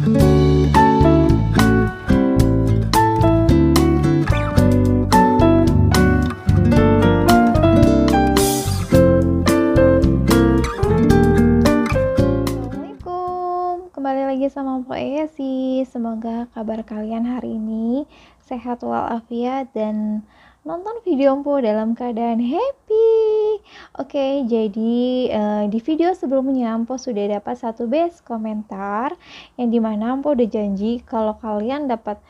Assalamualaikum, kembali lagi sama Mpok Esi. Semoga kabar kalian hari ini sehat walafiat dan nonton video Mpok dalam keadaan happy. Oke, jadi di video sebelumnya Mpok sudah dapat satu base komentar yang dimana Mpok udah janji kalau kalian dapat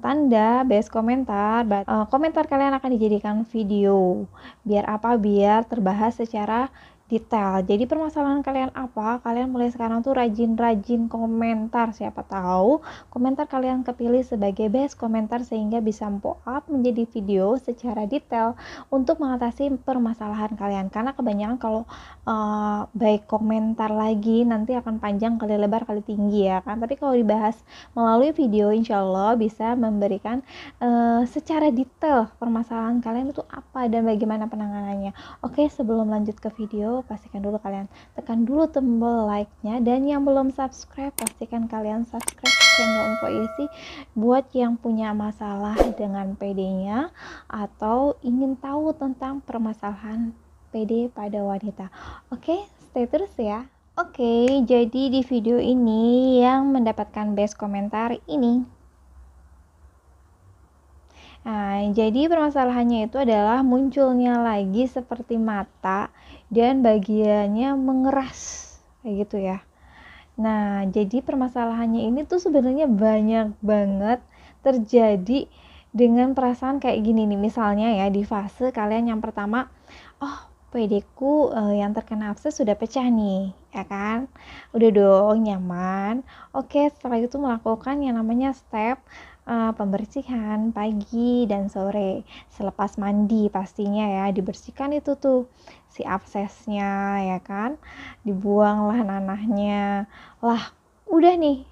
tanda base komentar, komentar kalian akan dijadikan video. Biar apa? Biar terbahas secara detail. Jadi permasalahan kalian apa? Kalian mulai sekarang tuh rajin-rajin komentar. Siapa tahu komentar kalian kepilih sebagai best komentar sehingga bisa Mpok up menjadi video secara detail untuk mengatasi permasalahan kalian. Karena kebanyakan kalau baik komentar lagi nanti akan panjang kali lebar kali tinggi ya kan. Tapi kalau dibahas melalui video insya Allah bisa memberikan secara detail permasalahan kalian itu apa dan bagaimana penanganannya. Oke, sebelum lanjut ke video, pastikan dulu kalian tekan dulu tombol like-nya, dan yang belum subscribe pastikan kalian subscribe channel Mpok Esi buat yang punya masalah dengan PD-nya atau ingin tahu tentang permasalahan PD pada wanita. Oke, stay terus ya. Oke, jadi di video ini yang mendapatkan best komentar ini. Nah, jadi permasalahannya itu adalah munculnya lagi seperti mata dan bagiannya mengeras, kayak gitu ya. Nah, jadi permasalahannya ini tuh sebenarnya banyak banget terjadi dengan perasaan kayak gini nih. Misalnya ya, di fase kalian yang pertama, oh PD-ku yang terkena abses sudah pecah nih, ya kan? Udah dong nyaman. Oke, setelah itu melakukan yang namanya step pembersihan pagi dan sore selepas mandi, pastinya ya dibersihkan itu tuh si absesnya ya kan, dibuanglah nanahnya lah. Udah nih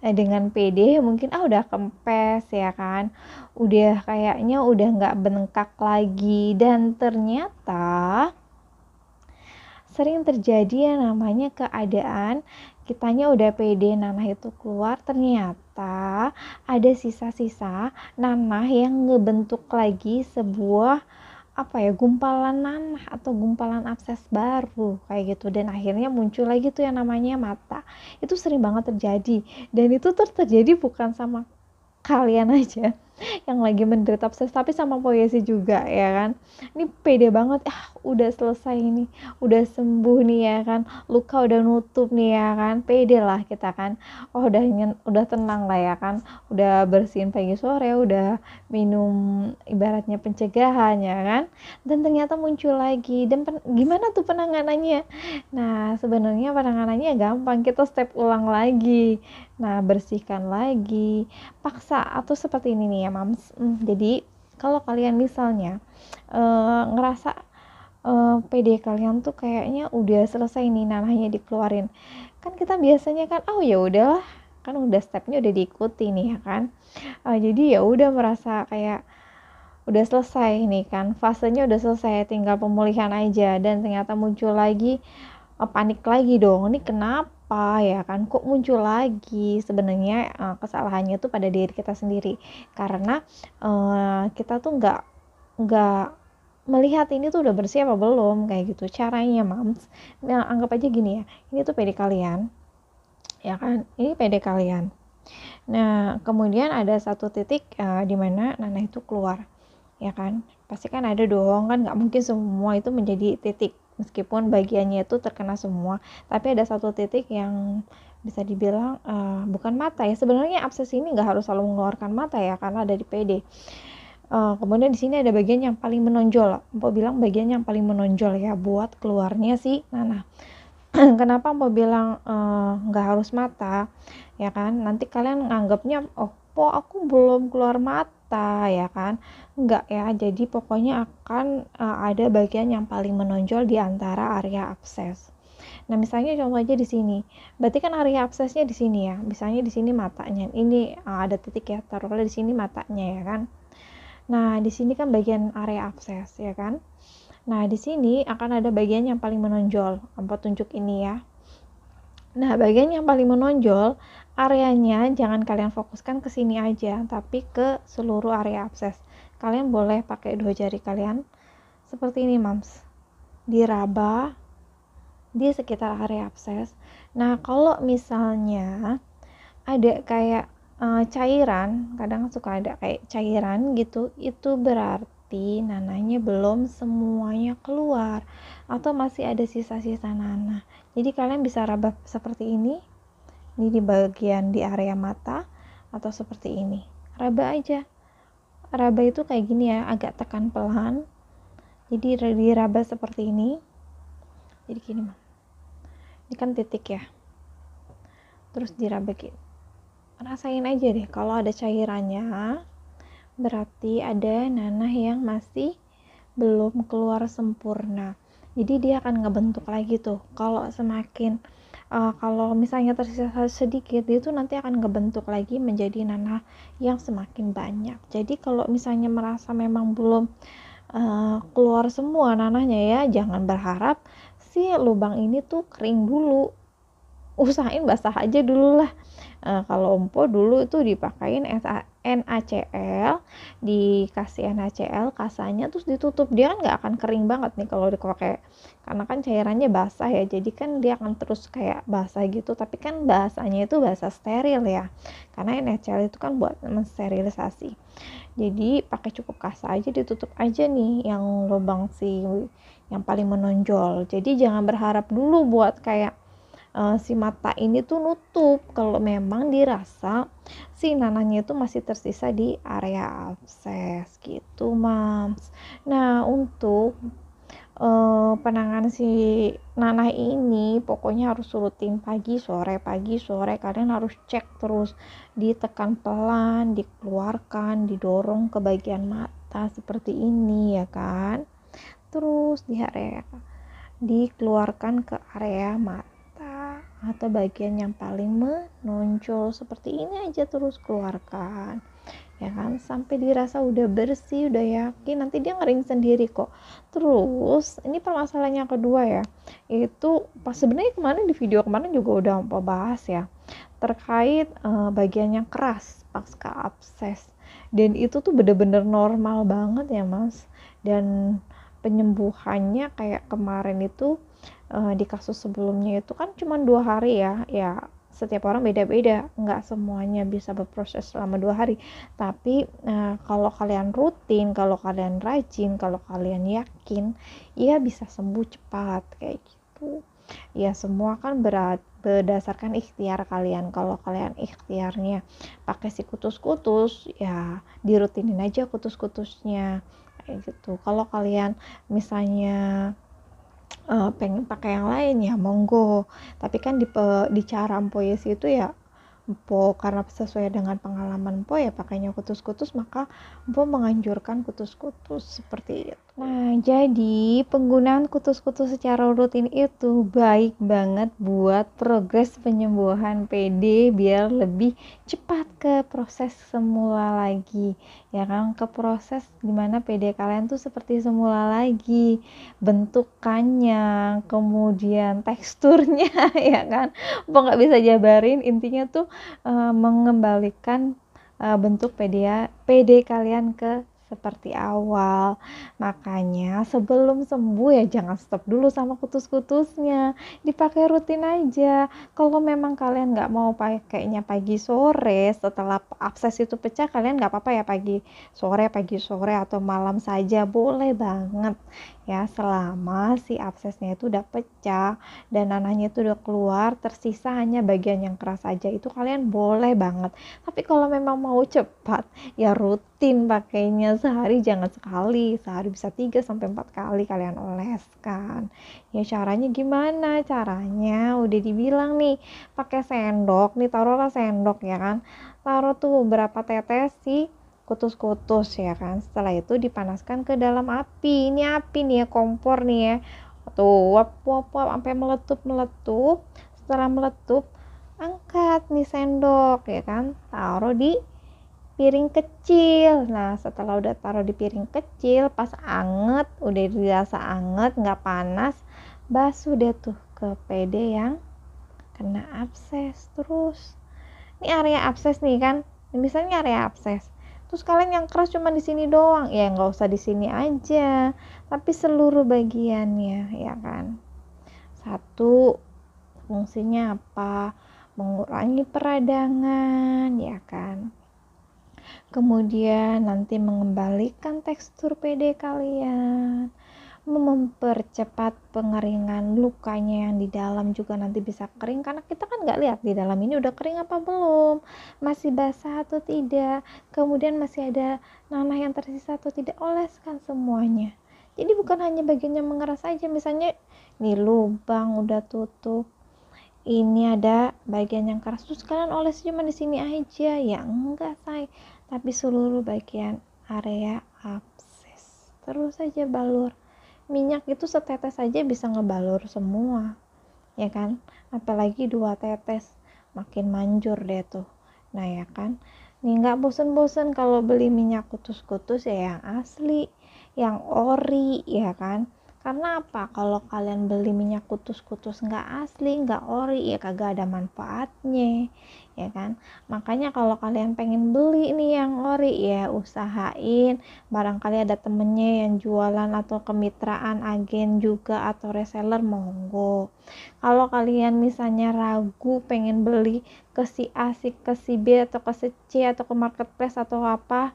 dengan PD mungkin udah kempes ya kan, udah kayaknya udah nggak bengkak lagi, dan ternyata sering terjadi yang namanya keadaan kitanya udah PD nanah itu keluar, ternyata ada sisa-sisa nanah yang ngebentuk lagi sebuah gumpalan nanah atau gumpalan abses baru kayak gitu, dan akhirnya muncul lagi tuh yang namanya mata. Itu sering banget terjadi, dan itu terjadi bukan sama kalian aja yang lagi menderita abses, tapi sama Mpok Esi juga ya kan. Ini pede banget, udah selesai nih, udah sembuh nih ya kan, luka udah nutup nih ya kan, pede lah kita kan. Udah tenang lah ya kan, udah bersihin pagi sore, udah minum ibaratnya pencegahan ya kan, dan ternyata muncul lagi. Dan gimana tuh penanganannya? Nah, sebenarnya penanganannya gampang, kita step ulang lagi. Nah, bersihkan lagi, paksa atau seperti ini nih ya mams. Jadi kalau kalian misalnya ngerasa PD kalian tuh kayaknya udah selesai nih nanahnya dikeluarin, kan kita biasanya kan ya udahlah, kan udah stepnya udah diikuti nih ya kan. Jadi ya udah merasa kayak udah selesai nih kan, fasenya udah selesai, tinggal pemulihan aja. Dan ternyata muncul lagi, panik lagi dong, ini kenapa ya kan, kok muncul lagi. Sebenarnya kesalahannya tuh pada diri kita sendiri, karena kita tuh nggak melihat ini tuh udah bersih apa belum, kayak gitu caranya mams. Nah, anggap aja gini ya, ini tuh PD kalian ya kan, ini PD kalian. Nah, kemudian ada satu titik di mana nanah itu keluar ya kan, pasti kan ada dong kan, nggak mungkin semua itu menjadi titik, meskipun bagiannya itu terkena semua, tapi ada satu titik yang bisa dibilang bukan mata ya. Sebenarnya abses ini nggak harus selalu mengeluarkan mata ya, karena ada di PD. Kemudian di sini ada bagian yang paling menonjol, Mpok bilang bagian yang paling menonjol ya buat keluarnya sih nanah. Kenapa Mpok bilang nggak harus mata ya kan, nanti kalian nganggapnya aku belum keluar mata ya kan, enggak ya. Jadi pokoknya akan ada bagian yang paling menonjol di antara area abses. Nah, misalnya contoh aja di sini, berarti kan area absesnya di sini ya, misalnya di sini matanya, ini ada titik ya, taruhlah di sini matanya ya kan. Nah, di sini kan bagian area abses ya kan. Nah, di sini akan ada bagian yang paling menonjol, Mpok tunjuk ini ya. Nah, bagian yang paling menonjol, areanya jangan kalian fokuskan ke sini aja, tapi ke seluruh area abses. Kalian boleh pakai 2 jari kalian seperti ini, Mams. Diraba di sekitar area abses. Nah, kalau misalnya ada kayak cairan, kadang suka ada kayak cairan gitu, itu berarti nanahnya belum semuanya keluar atau masih ada sisa-sisa nanah. Jadi kalian bisa raba seperti ini di bagian di area mata atau seperti ini. Raba aja. Raba itu kayak gini ya, agak tekan pelan. Jadi diraba seperti ini. Jadi gini, Mam. Ini kan titik ya. Terus diraba gitu. Rasain aja deh kalau ada cairannya, berarti ada nanah yang masih belum keluar sempurna. Jadi dia akan ngebentuk lagi tuh. Kalau semakin kalau misalnya tersisa sedikit, dia tuh nanti akan ngebentuk lagi menjadi nanah yang semakin banyak. Jadi kalau misalnya merasa memang belum keluar semua nanahnya ya, jangan berharap si lubang ini tuh kering dulu. Usahain basah aja dulu lah. Kalau ompo dulu itu dipakein NaCl, dikasih NaCl kasanya terus ditutup, dia kan nggak akan kering banget nih kalau dipakai, karena kan cairannya basah ya, jadi kan dia akan terus kayak basah gitu, tapi kan bahasanya itu bahasa steril ya, karena NaCl itu kan buat mensterilisasi. Jadi pakai cukup kasa aja, ditutup aja nih yang lubang si yang paling menonjol. Jadi jangan berharap dulu buat kayak si mata ini tuh nutup kalau memang dirasa si nanahnya itu masih tersisa di area abses gitu, Mams. Nah, untuk penanganan si nanah ini pokoknya harus rutin pagi sore kalian harus cek terus, ditekan pelan, dikeluarkan, didorong ke bagian mata seperti ini ya kan, terus di area dikeluarkan ke area mata atau bagian yang paling menonjol seperti ini aja, terus keluarkan ya kan sampai dirasa udah bersih, udah yakin, nanti dia ngering sendiri kok. Terus ini permasalahan yang kedua ya, itu pas sebenarnya kemarin di video kemarin juga udah bahas ya terkait bagian yang keras pasca abses, dan itu tuh bener-bener normal banget ya Mas, dan penyembuhannya kayak kemarin itu di kasus sebelumnya itu kan cuma 2 hari ya setiap orang beda-beda, nggak semuanya bisa berproses selama 2 hari, tapi kalau kalian rutin, kalau kalian rajin, kalau kalian yakin, ya bisa sembuh cepat kayak gitu ya. Semua kan berdasarkan ikhtiar kalian. Kalau kalian ikhtiarnya pakai si kutus-kutus, ya dirutinin aja kutus-kutusnya kayak gitu. Kalau kalian misalnya pengen pakai yang lain ya monggo, tapi kan di cara Empoyesi itu ya Empo karena sesuai dengan pengalaman Empo ya pakainya kutus-kutus, maka Empo menganjurkan kutus-kutus seperti itu. Nah, jadi penggunaan kutus-kutus secara rutin itu baik banget buat progres penyembuhan PD biar lebih cepat ke proses semula lagi ya kan, ke proses dimana PD kalian tuh seperti semula lagi, bentukannya, kemudian teksturnya ya kan, Empo nggak bisa jabarin, intinya tuh mengembalikan bentuk PD kalian ke seperti awal. Makanya sebelum sembuh ya jangan stop dulu sama kutus-kutusnya, dipakai rutin aja. Kalau memang kalian nggak mau pakainya pagi sore setelah abses itu pecah, kalian nggak apa-apa ya pagi sore atau malam saja boleh banget ya, selama si absesnya itu udah pecah dan nanahnya itu udah keluar, tersisa hanya bagian yang keras saja, itu kalian boleh banget. Tapi kalau memang mau cepat ya rutin pakainya, sehari jangan sekali, sehari bisa 3-4 kali kalian oleskan. Ya caranya gimana? Caranya udah dibilang nih, pakai sendok nih, taruhlah sendok ya kan, taruh tuh berapa tetes sih kutus-kutus ya kan, setelah itu dipanaskan ke dalam api, ini api nih ya, kompor nih ya, tuh wap sampai meletup. Setelah meletup angkat nih sendok ya kan, taruh di piring kecil. Nah setelah udah taruh di piring kecil, pas anget, udah dirasa anget nggak panas, basuh deh tuh ke PD yang kena abses. Terus ini area abses nih kan, misalnya area abses, terus kalian yang keras cuma di sini doang, ya nggak usah di sini aja, tapi seluruh bagiannya, ya kan. Satu, fungsinya apa? Mengurangi peradangan, ya kan. Kemudian nanti mengembalikan tekstur PD kalian, mempercepat pengeringan lukanya yang di dalam juga nanti bisa kering, karena kita kan nggak lihat di dalam ini udah kering apa belum, masih basah atau tidak, kemudian masih ada nanah yang tersisa atau tidak. Oleskan semuanya. Jadi bukan hanya bagian yang mengeras aja, misalnya nih lubang udah tutup, ini ada bagian yang keras, terus kalian oles cuma di sini aja, ya enggak say, tapi seluruh bagian area abses. Terus saja balur. Minyak itu setetes saja bisa ngebalur semua, ya kan, apalagi 2 tetes, makin manjur deh tuh. Nah ya kan, nih nggak bosen-bosen kalau beli minyak kutus-kutus, ya yang asli, yang ori, ya kan. Karena apa? Kalau kalian beli minyak kutus-kutus nggak asli, nggak ori, ya kagak ada manfaatnya, ya kan. Makanya kalau kalian pengen beli nih yang ori, ya usahain barangkali ada temennya yang jualan atau kemitraan agen juga atau reseller, monggo. Kalau kalian misalnya ragu pengen beli ke si A, ke si B, atau ke si C, atau ke marketplace atau apa,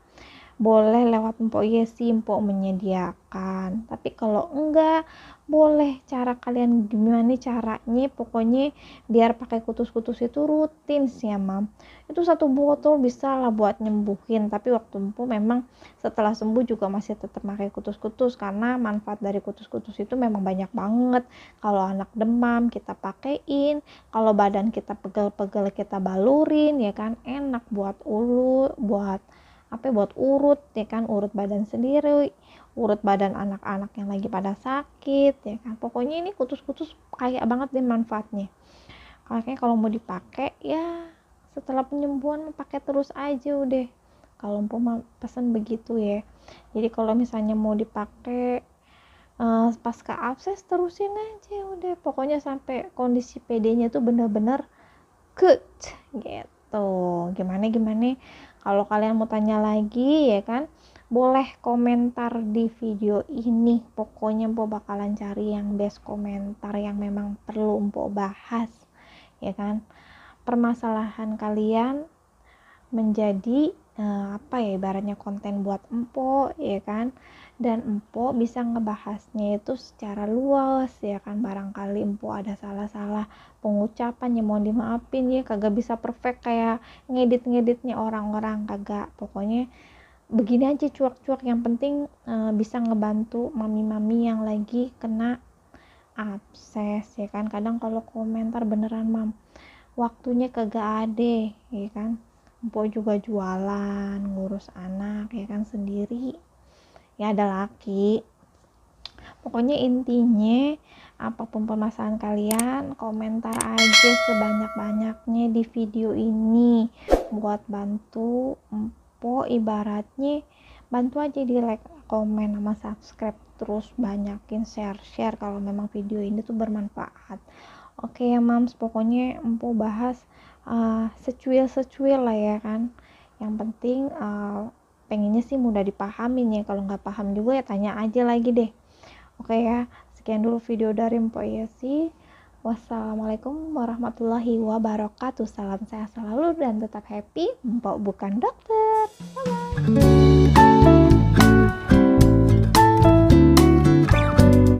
boleh lewat Mpok Yesi, Mpok menyediakan. Tapi kalau enggak, boleh cara kalian gimana caranya, pokoknya biar pakai kutus-kutus itu rutin sih ya mam. Itu 1 botol bisa lah buat nyembuhin, tapi waktu Mpok memang setelah sembuh juga masih tetap pakai kutus-kutus, karena manfaat dari kutus-kutus itu memang banyak banget. Kalau anak demam kita pakein, kalau badan kita pegel-pegel kita balurin, ya kan, enak buat ulu, buat buat urut, ya kan, urut badan sendiri, urut badan anak-anak yang lagi pada sakit, ya kan. Pokoknya ini kutus-kutus kayak banget deh manfaatnya. Makanya kalau mau dipakai ya setelah penyembuhan pakai terus aja udah. Kalau mau pesan begitu ya. Jadi kalau misalnya mau dipakai pasca abses, terusin aja udah. Pokoknya sampai kondisi PD-nya tuh benar-benar good gitu. Gimana kalau kalian mau tanya lagi, ya kan, boleh komentar di video ini. Pokoknya Mpok bakalan cari yang best komentar yang memang perlu Mpok bahas, ya kan. Permasalahan kalian menjadi ibaratnya konten buat Mpok, ya kan, dan Mpok bisa ngebahasnya itu secara luas, ya kan. Barangkali Mpok ada salah-salah pengucapan, ya mohon dimaafin ya, kagak bisa perfect kayak ngeditnya orang-orang, kagak. Pokoknya begini aja, cuak-cuak, yang penting bisa ngebantu mami-mami yang lagi kena abses, ya kan. Kadang kalau komentar beneran mam, waktunya kagak ada, ya kan. Mpok juga jualan, ngurus anak, ya kan, sendiri, ya ada laki. Pokoknya intinya apapun permasalahan kalian, komentar aja sebanyak-banyaknya di video ini buat bantu Mpok, ibaratnya bantu aja di like, komen, sama subscribe, terus banyakin share kalau memang video ini tuh bermanfaat. Oke ya mams, pokoknya Mpok bahas secuil lah, ya kan. Yang penting pengennya sih mudah dipahamin ya. Kalau nggak paham juga ya tanya aja lagi deh. Oke ya, sekian dulu video dari Mpok Yesi. Wassalamualaikum warahmatullahi wabarakatuh. Salam sehat selalu dan tetap happy. Mpok bukan dokter. Bye bye.